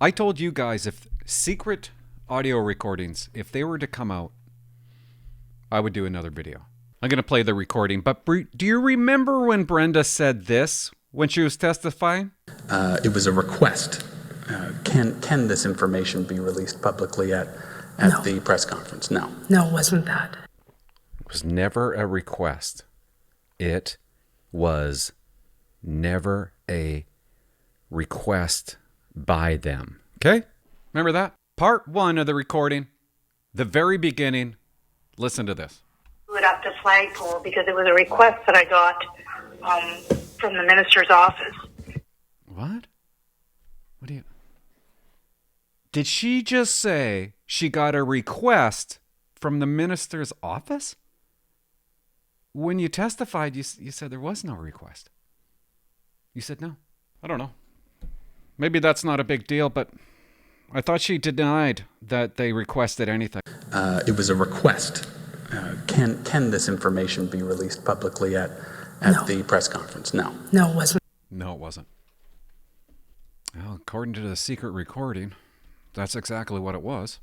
I told you guys if secret audio recordings, if they were to come out, I would do another video. I'm going to play the recording, but do you remember when Brenda said this when she was testifying? It was a request. Can this information be released publicly at No. the press conference? No. No, it wasn't that. It was never a request. It was never a request by them. Okay? Remember that? Part 1 of the recording, the very beginning. Listen to this. It up to flagpole because it was a request that I got from the minister's office. What? What do you... Did she just say she got a request from the minister's office? When you testified, you said there was no request. You said no. I don't know. Maybe that's not a big deal, but I thought she denied that they requested anything. It was a request. Can this information be released publicly at No. the press conference? No. No, it wasn't. No, it wasn't. Well, according to the secret recording, that's exactly what it was.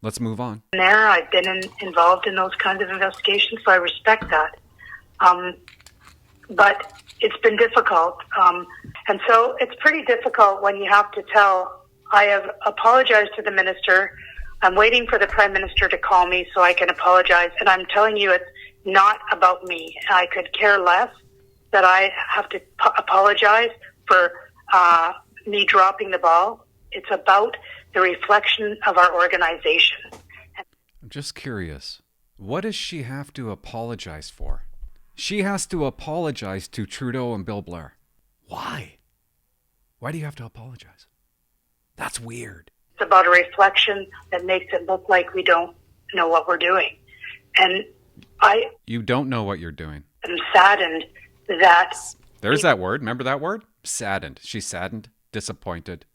Let's move on. There, I've been involved in those kinds of investigations, so I respect that. But it's been difficult. And so it's pretty difficult when you have to tell, I have apologized to the minister. I'm waiting for the Prime Minister to call me so I can apologize. And I'm telling you, it's not about me. I could care less that I have to apologize for me dropping the ball. It's about the reflection of our organization. I'm just curious. What does she have to apologize for? She has to apologize to Trudeau and Bill Blair. Why? Why do you have to apologize? That's weird. It's about a reflection that makes it look like we don't know what we're doing. And I You don't know what you're doing. am saddened that There's that word. Remember that word? Saddened. She's saddened, disappointed,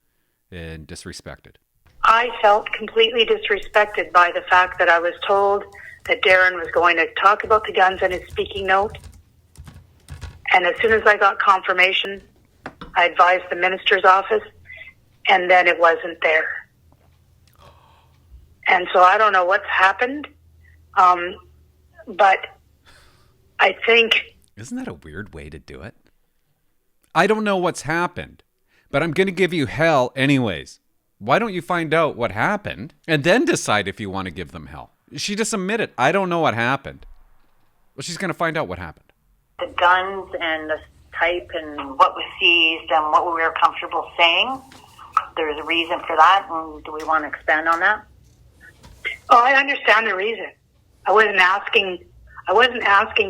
and disrespected. I felt completely disrespected by the fact that I was told that Darren was going to talk about the guns in his speaking note. And as soon as I got confirmation, I advised the minister's office, and then it wasn't there. And so I don't know what's happened, but I think... Isn't that a weird way to do it? I don't know what's happened, but I'm going to give you hell anyways. Why don't you find out what happened and then decide if you want to give them hell? She just admitted, I don't know what happened. Well, she's going to find out what happened. The guns and the type and what was seized and what we were comfortable saying. There's a reason for that, and do we want to expand on that? Oh, I understand the reason. I wasn't asking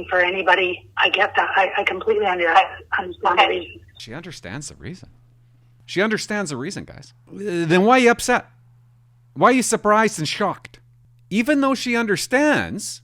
for anybody. I get that. I completely understand the reason. She understands the reason. She understands the reason, guys. Then why are you upset? Why are you surprised and shocked? Even though she understands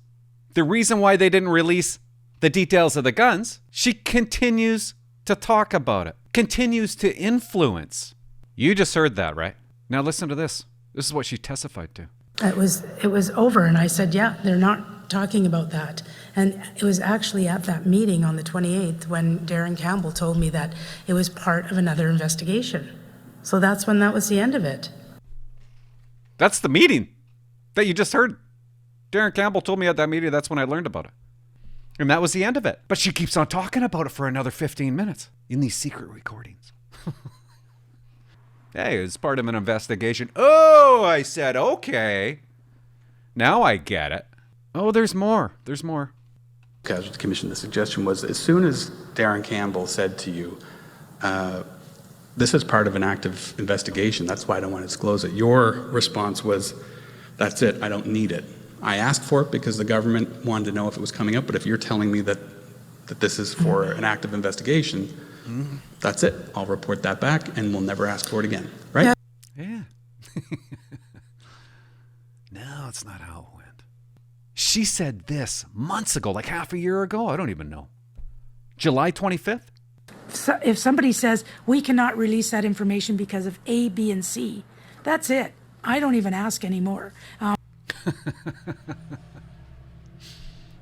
the reason why they didn't release the details of the guns, she continues to talk about it, continues to influence. You just heard that, right? Now listen to this. This is what she testified to. It was over, and I said, yeah, they're not talking about that. And it was actually at that meeting on the 28th when Darren Campbell told me that it was part of another investigation. So that's when that was the end of it. That's the meeting that you just heard. Darren Campbell told me at that meeting, that's when I learned about it. And that was the end of it. But she keeps on talking about it for another 15 minutes in these secret recordings. Hey, it's part of an investigation. Oh, I said, okay. Now I get it. Oh, there's more. There's more. Casualty Commission, the suggestion was as soon as Darren Campbell said to you, this is part of an active investigation, that's why I don't want to disclose it. Your response was, that's it, I don't need it. I asked for it because the government wanted to know if it was coming up, but if you're telling me that this is for an active investigation, that's it. I'll report that back and we'll never ask for it again, right? Yeah. No, it's not how it went. She said this months ago, like half a year ago. I don't even know. July 25th? So if somebody says, we cannot release that information because of A, B, and C, that's it. I don't even ask anymore.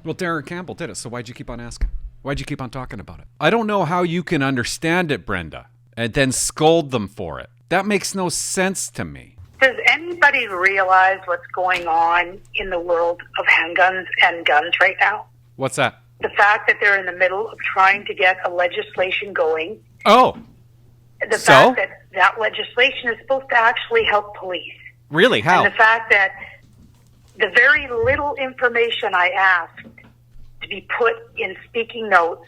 Well, Darren Campbell did it, so why'd you keep on asking? Why'd you keep on talking about it? I don't know how you can understand it, Brenda, and then scold them for it. That makes no sense to me. Does anybody realize what's going on in the world of handguns and guns right now? What's that? The fact that they're in the middle of trying to get a legislation going. Oh, The So? fact that that legislation is supposed to actually help police. really? How? And the fact that the very little information I asked to be put in speaking notes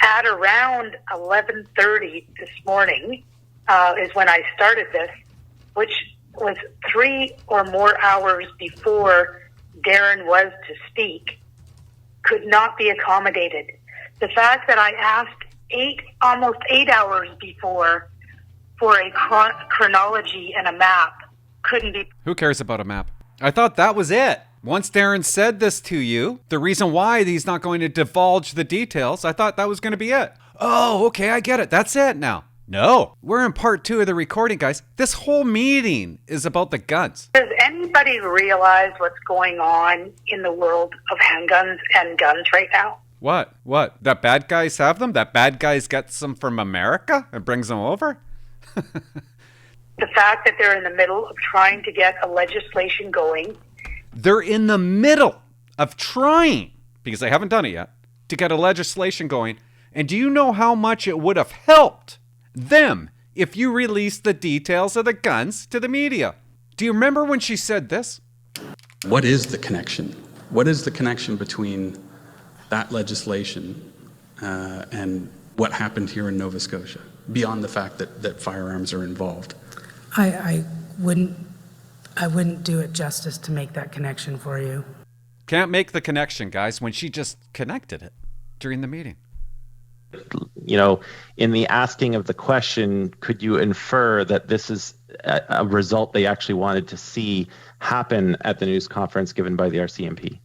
at around 11:30 this morning is when I started this, which was 3 or more hours before Darren was to speak, could not be accommodated. The fact that I asked almost 8 hours before for a chronology and a map couldn't be. Who cares about a map? I thought that was it. Once Darren said this to you, the reason why he's not going to divulge the details, I thought that was going to be it. Oh, okay, I get it. That's it now. No, we're in part 2 of the recording, guys. This whole meeting is about the guns. Does anybody realize what's going on in the world of handguns and guns right now? What? What? That bad guys have them? That bad guys gets them from America and brings them over? The fact that they're in the middle of trying to get a legislation going. They're in the middle of trying, because they haven't done it yet, to get a legislation going. And do you know how much it would have helped them if you released the details of the guns to the media? Do you remember when she said this? What is the connection? What is the connection between that legislation and what happened here in Nova Scotia, beyond the fact that firearms are involved? I wouldn't do it justice to make that connection for you. Can't make the connection, guys, when she just connected it during the meeting. You know, in the asking of the question, could you infer that this is a result they actually wanted to see happen at the news conference given by the RCMP?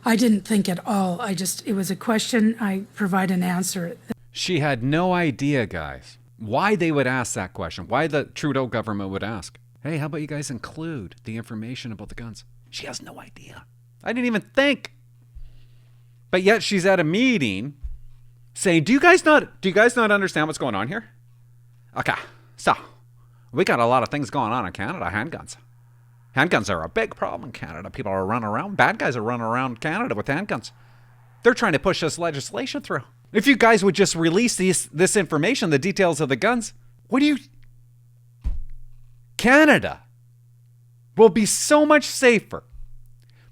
I didn't think at all. It was a question. I provide an answer. She had no idea, guys, why they would ask that question, why the Trudeau government would ask, hey, how about you guys include the information about the guns? She has no idea. I didn't even think. But yet she's at a meeting saying, do you guys not understand what's going on here? Okay, so we got a lot of things going on in Canada, handguns. Handguns are a big problem in Canada. People are running around. Bad guys are running around Canada with handguns. They're trying to push this legislation through. If you guys would just release this information, the details of the guns, Canada will be so much safer.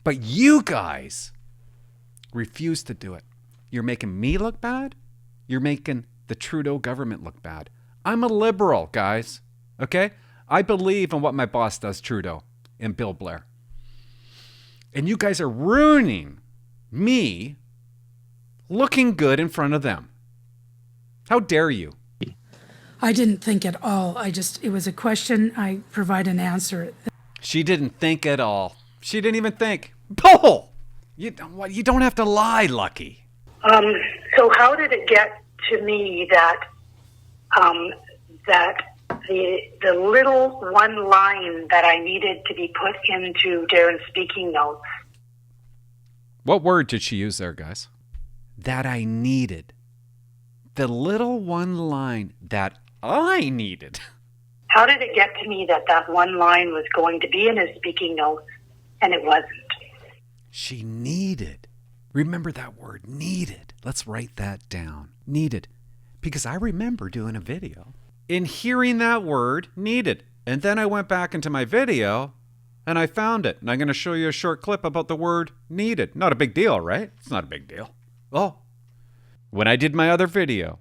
But you guys refuse to do it. You're making me look bad. You're making the Trudeau government look bad. I'm a liberal, guys. Okay? I believe in what my boss does, Trudeau, and Bill Blair. And you guys are ruining me looking good in front of them. How dare you? I didn't think at all. It was a question. I provide an answer. She didn't think at all. She didn't even think. Bull! You don't have to lie, Lucky. So how did it get to me that the little one line that I needed to be put into Darren's speaking notes? What word did she use there, guys? That I needed. The little one line that I needed. How did it get to me that one line was going to be in his speaking notes and it wasn't? She needed. Remember that word, needed. Let's write that down. Needed. Because I remember doing a video and hearing that word, needed. And then I went back into my video and I found it. And I'm going to show you a short clip about the word needed. Not a big deal, right? It's not a big deal. Oh, when I did my other video,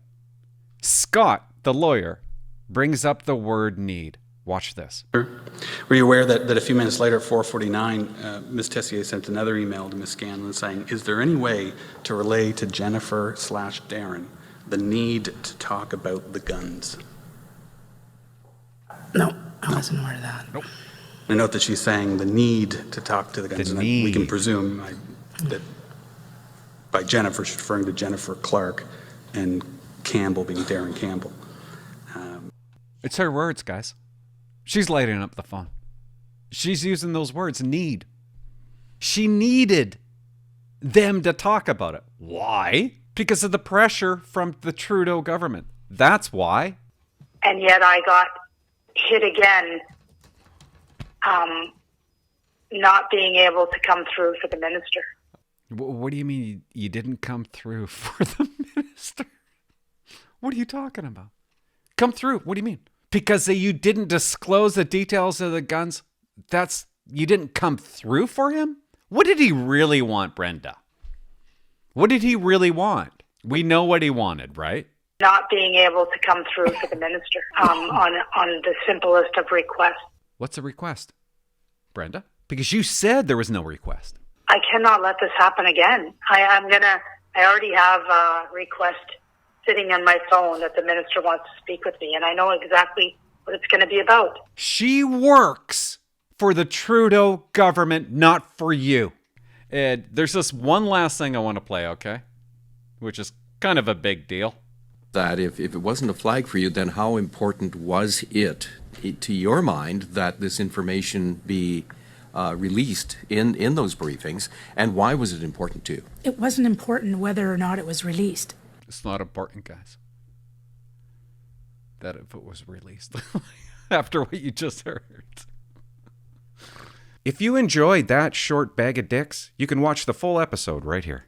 Scott, the lawyer, brings up the word need. Watch this. Were you aware that a few minutes later at 4:49, Ms. Tessier sent another email to Ms. Scanlon saying, is there any way to relay to Jennifer/Darren the need to talk about the guns? No, I wasn't aware of that. Nope. I note that she's saying the need to talk to the guns. The and we can need. presume that by Jennifer, she's referring to Jennifer Clark and Campbell being Darren Campbell. It's her words, guys. She's lighting up the phone. She's using those words, need. She needed them to talk about it. Why? Because of the pressure from the Trudeau government. That's why. And yet I got hit again, not being able to come through for the minister. What do you mean you didn't come through for the minister? What are you talking about? Come through. What do you mean? Because you didn't disclose the details of the guns? You didn't come through for him? What did he really want, Brenda? What did he really want? We know what he wanted, right? Not being able to come through for the minister on the simplest of requests. What's a request, Brenda? Because you said there was no request. I cannot let this happen again. I already have a request sitting on my phone that the minister wants to speak with me, and I know exactly what it's going to be about. She works for the Trudeau government, not for you. Ed, there's this one last thing I want to play, okay? Which is kind of a big deal. That if it wasn't a flag for you, then how important was it to your mind that this information be released in those briefings, and why was it important to you? It wasn't important whether or not it was released. It's not important, guys. That if it was released after what you just heard. If you enjoyed that short bag of dicks, you can watch the full episode right here.